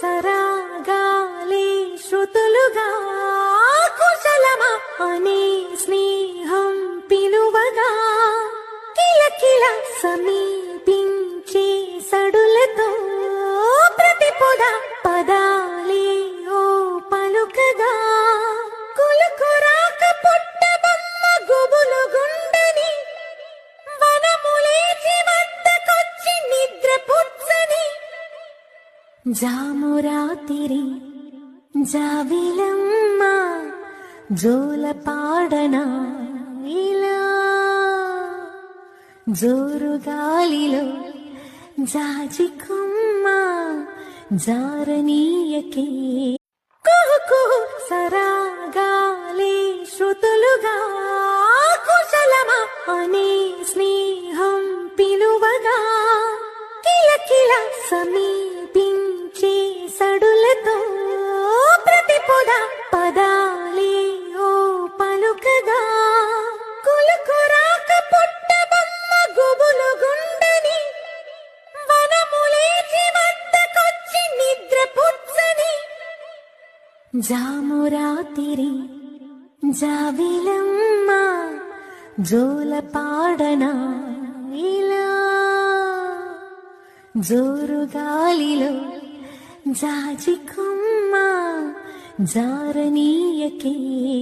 సరాగాలే శృతులుగా కుశలమా అనే స్నేహం పిలువగా కిలకిల సమీపించే సడులతో ప్రతిపద పదాలే ఓ పలుకగా కులుకురాక పుట్టబొమ్మ గుబులు గుండని వనములేచి వద్దకొచ్చి నిద్ర పుచ్చని జామురాతిరి జావిలమ్మ జోల పాడనా ఇలా జోరు గాలిలో జాజికొమ్మ జారనీయకే కుహు సరాగాలే శృతులుగా కుశలమా అనే స్నేహం పిలువగా కిలకిల సమీపించే సడులతో ప్రతిపద పదాలే ఓ పలుకగా కులుకురాక పుట్టబొమ్మ గుబులు గుండని వనములేచి వద్దకొచ్చి నిద్ర పుచ్చని జామురాతిరి జావిలమ్మ జోల పాడనా ఇలా జోరు గాలిలో జాజికొమ్మ జారనీయకే